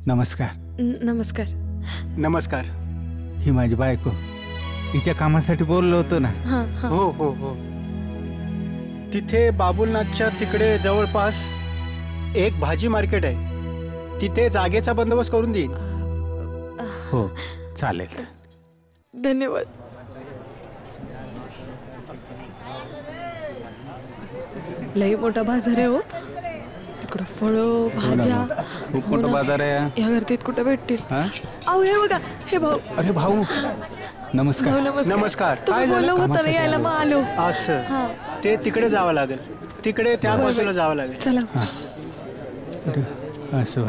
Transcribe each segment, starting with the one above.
नमस्कार. नमस्कार. नमस्कार. ही माझी बायको. हिच्या कामासाठी बोललो होतो ना. हो हो हो. तिथे बाबुलनाथच्या तिकडे जवळपास एक भाजी मार्केट आहे, तिथे जागेचा बंदोबस्त करून देईन. हो चालेल. धन्यवाद. लई मोठा बाजार आहे हो. तिकडं फळं भाज्या. खूप मोठा बाजार आहे. या गर्दीत कुठे भेटतील? अहो हे बघा हे भाऊ. अरे भाऊ नमस्कार. नमस्कार. काय बोललं होतं ना यायला मग आलो. असं ते तिकडे जावं लागेल, तिकडे त्या बाजूला जावं लागेल. चला. असं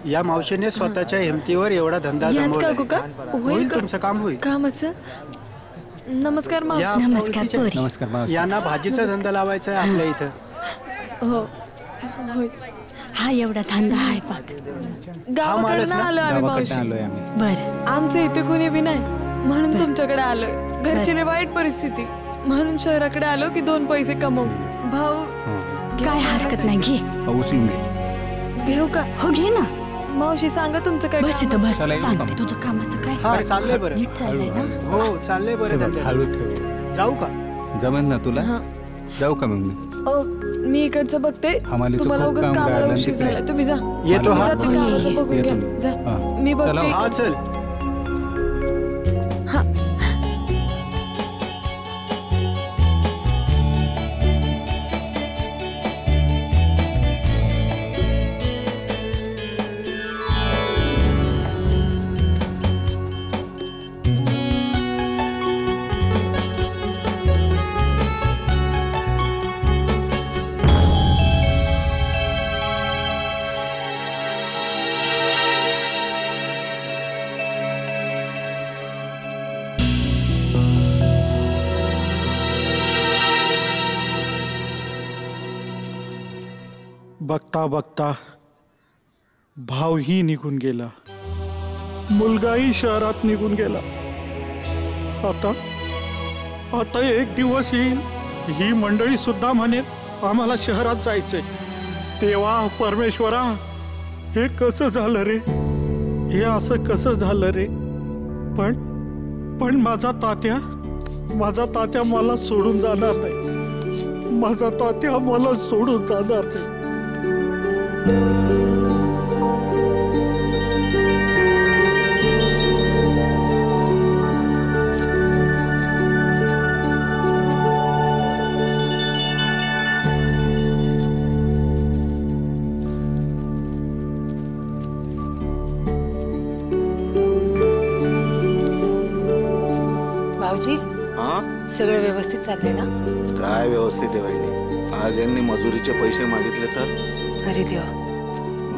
या मावशीने स्वतःच्या हिमतीवर एवढा धंदा जमवला. होईल तुमचं काम होईल. कामाचं. नमस्कार मावशी. नमस्कार. यांना भाजीचा धंदा लावायचा आहे आपल्या इथं. हो होय. हा एवढा धंदा आहे पाक. गावाकडनं आलो आम्ही मावशी. बर. आमचं इथे कोणी बी नाही म्हणून तुमच्याकडे आलोय. घरची लई वाईट परिस्थिती म्हणून शहराकडे आलो की 2 पैसे कमवू. भाऊ काय हरकत नाही, घे. उचलून घे. घेऊ का? हो घे ना. मावशी सांगा तुमचं काय. बस इथं बस. सांगते तुझं कामाचं काय. हा चाललंय बरं. नीट चाललंय ना. हो चाललंय बरं धंद्याचं. जाऊ का? जमेल ना तुला? जाऊ का मग मी? मी इकडचं बघते. तुम्हाला उगाच कामाला उशीर झाला. तुम्ही जा. येतो. हा बघून घ्या. जा मी बघते. हा चल. बघता बघता भावही निघून गेला, मुलगाही शहरात निघून गेला. आता एक दिवस येईल ही मंडळी सुद्धा म्हणेल आम्हाला शहरात जायचंय. देवा परमेश्वरा, हे कसं झालं रे, हे असं कसं झालं रे. पण माझा तात्या मला सोडून जाणार नाही. माझा तात्या मला सोडून जाणार नाही. भाऊजी, सगळं व्यवस्थित चाललंय ना? काय व्यवस्थित आहे वहिनी. आज यांनी मजुरीचे पैसे मागितले तर. अरे देवा,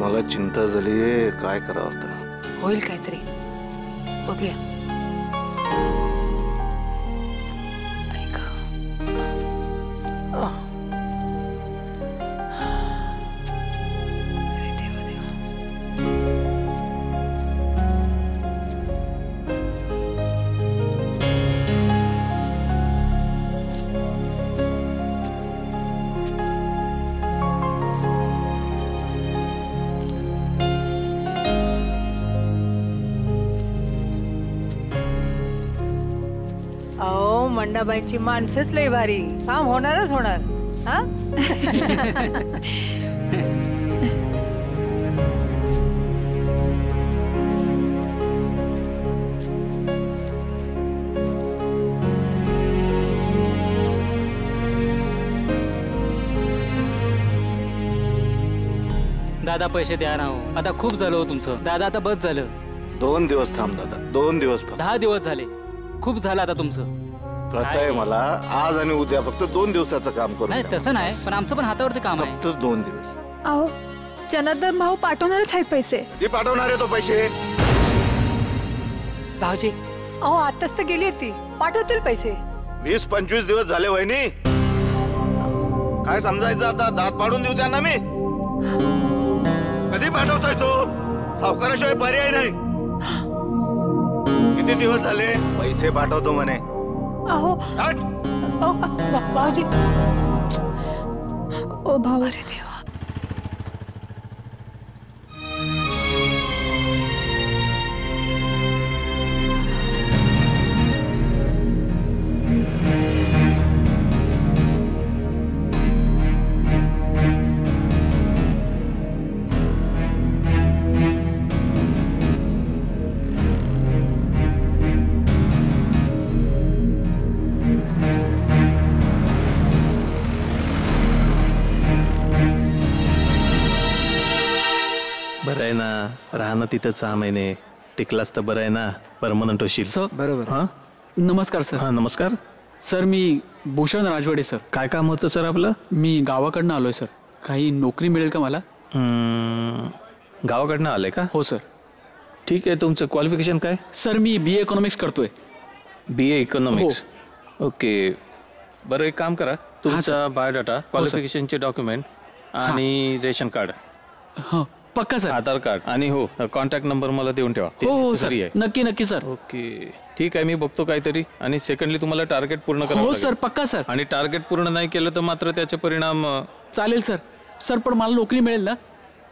मला चिंता झाली, काय करावं आता. होईल काहीतरी, बघूया. अरे देवा देवा. अहो, मंडाबाईंची माणसंच लय भारी. काम होणारच होणार. हा दादा पैसे द्या ना. आता खूप झालं हो तुमचं. दादा आता बस झालं. 2 दिवस थांब दादा, 2 दिवस. 10 दिवस झाले. खूप झालं आता तुमचं. कळतंय मला. आज आणि उद्या फक्त 2 दिवसाचं काम करू. नाही तसं नाही, पण आमचं पण हातावरती काम आहे. फक्त 2 दिवस. अहो, जनार्दन भाऊ पाठवणारच आहेत पैसे. ती पाठवणार आहे तो पैसे. भाऊजी, अहो आताच तर गेली ती, पाठवतील पैसे. 20-25 दिवस झाले वहिनी. काय समजायचं आता. दात पाडून देऊ त्यांना मी. कधी पाठवतोय तो. सावकाराशिवाय पर्याय नाही. किती दिवस झाले पैसे पाठवतो म्हणे. अहो भाऊजी. ओ भाऊ. अरे देवा. राहा ना तिथं 6 महिने, टिकलास तर बरं आहे ना, परमनंट होशील. सर बरोबर. हां नमस्कार सर. हां नमस्कार. सर मी भूषण राजवाडे सर. काय काम होतं सर आपलं? मी गावाकडनं आलोय सर. काही नोकरी मिळेल का मला? गावाकडनं आले का? हो सर. ठीक आहे. तुमचं क्वालिफिकेशन काय? सर मी BA इकॉनॉमिक्स करतोय. BA economics. ओके. बरं एक काम करा, तुमचा बायोडाटा, क्वालिफिकेशनचे डॉक्युमेंट आणि रेशन कार्ड. हां पक्का सर. आधार कार्ड आणि हो कॉन्टॅक्ट नंबर मला देऊन ठेवा. हो सर. नक्की नक्की सर. ओके ठीक आहे, मी बघतो काहीतरी. आणि सेकंडली तुम्हाला टार्गेट पूर्ण करावं हो लागेल. सर पक्का सर. आणि टार्गेट पूर्ण नाही केलं तर मात्र त्याचे परिणाम. चालेल सर. सर पण मला नोकरी मिळेल ना?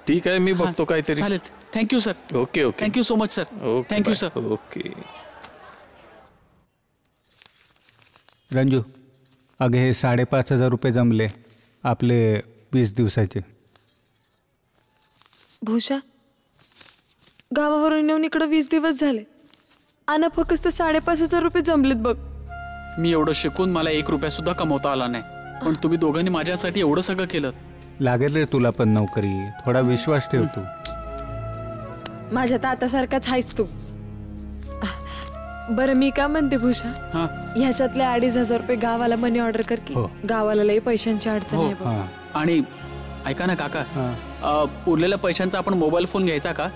ठीक आहे, मी बघतो काहीतरी. चालेल. Thank you sir. Okay okay. Thank you so much sir. Thank you sir. Okay. Ranju, अगे हे 5,500 रुपये जमले आपले 20 दिवसाचे. भूषा, गावावरून येऊन इकडं 20 दिवस झाले आणि फक्त 5,500 रुपये जमलेत बघ. मी एवढं शिकून मला 1 रुपया सुद्धा कमवता आला नाही, पण तुम्ही दोघांनी माझ्यासाठी एवढं सगळं केलं. लागेल रे तुला पण नोकरी, थोडा विश्वास ठेव तू. माझ्या तात्यासारखाच आहेस तू. बरं मी का म्हणते भूषा, ह्याच्यातले 2,500 रुपये गावाला मनी ऑर्डर कर की. गावाला लई पैशांची अडचण आहे बघ. आणि ऐका ना काका, उरलेल्या पैशांचा आपण मोबाईल फोन घ्यायचा का?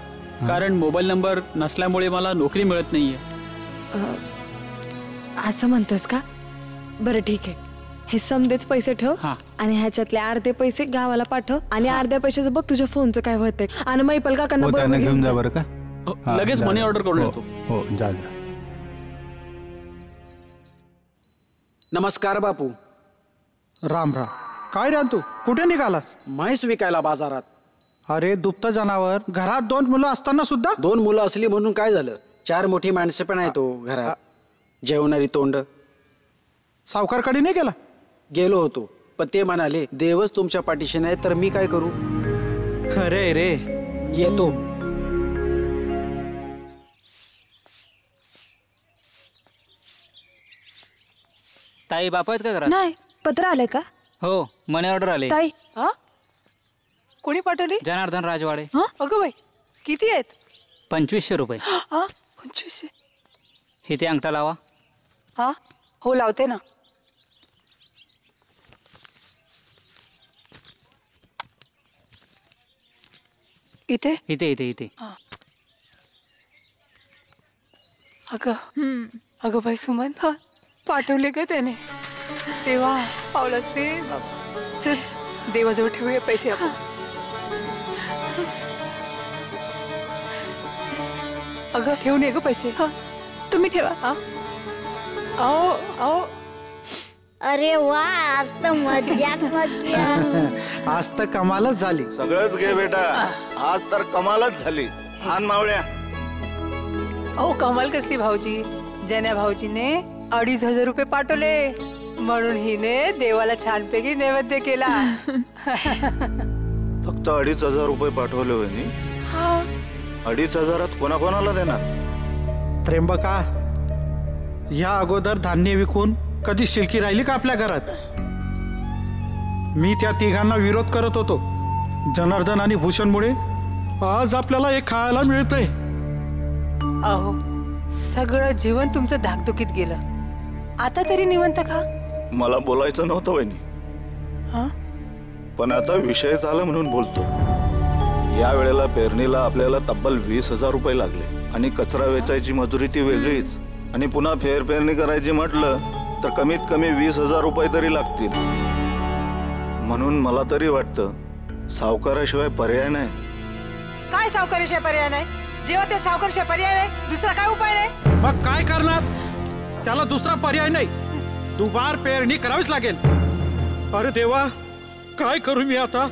कारण मोबाईल नंबर नसल्यामुळे मला नोकरी मिळत नाहीये. असं म्हणतोस का? बरं ठीक आहे, हे समदेच पैसे ठेव आणि ह्याच्यातले अर्धे पैसे गावाला पाठव आणि अर्ध्या पैशाचं बघ तुझ्या फोनचं काय होतंय. आणि मैपल काकांना बरोबर घेऊन जा बरं का. लगेच मनी ऑर्डर करून येतो. हो जा जा. नमस्कार बापू. राम राम. काय रे तू कुठे निघालास? म्हैस विकायला बाजारात. अरे दुभतं जनावर, घरात 2 मुलं असताना सुद्धा? 2 मुलं असली म्हणून काय झालं? 4 मोठी माणसं पण आहेत घरात, जेवणारी तोंड. सावकारकडे नाही गेला? गेलो होतो, पण ते म्हणाले देवच तुमच्या पाठीशी नाही तर मी काय करू. खरे रे. येतो. ताई बापा आहेत का घरात? नाही. पत्र आलंय का? हो मनी ऑर्डर आले. ताई कोणी पाठवली? जनार्दन राजवाडे. अगं बाई किती आहेत? 2,500 रुपये. 2500. इथे अंगठा लावा. हा हो लावते ना. इथे इथे इथे इथे. अगं बाई सुमन, पाठवले का त्याने? तेव्हा पावलंच ते. चल देवाजवळ ठेवूया पैसे आपण. अगं ठेवून ये ग पैसे. तुम्ही ठेवा. आओ आओ. अरे वा, आज तर मज्जाच मज्जा. आज तर कमालच झाली. सगळंच घे बेटा, आज तर कमालच झाली. आण मावळ्या. अहो कमाल कसली भाऊजी. जन्या भाऊजीने 2,500 रुपये पाठवले म्हणून हिने देवाला छानपैकी नैवेद्य केला. फक्त 2,500 रुपये पाठवले होय. 2,500 कोणाकोणाला देणार? त्र्यंबका, या अगोदर धान्य विकून कधी शिल्की राहिली का आपल्या घरात? मी त्या तिघांना विरोध करत होतो. जनार्दन आणि भूषणमुळे आज आपल्याला हे खायला मिळतंय. अहो सगळं जीवन तुमचं धाकधुकीत गेलं, आता तरी निवंत खा. मला बोलायचं नव्हतं वहिनी, पण आता विषय झाला म्हणून बोलतो. या वेळेला पेरणीला आपल्याला तब्बल 20,000 रुपये लागले आणि कचरा वेचायची मजुरी ती वेगळीच. आणि पुन्हा फेरपेरणी करायची म्हटलं तर कमीत कमी 20,000 रुपये तरी लागतील. म्हणून मला तरी वाटतं सावकाराशिवाय पर्याय नाही. काय सावकाराशिवाय पर्याय नाही? जेव्हा ते सावकाराशिवाय पर्याय नाही, दुसरा काय उपाय नाही? मग काय करणार? त्याला दुसरा पर्याय नाही, दुबार पेरणी करावीच लागेल. अरे देवा, काय करू मी आता?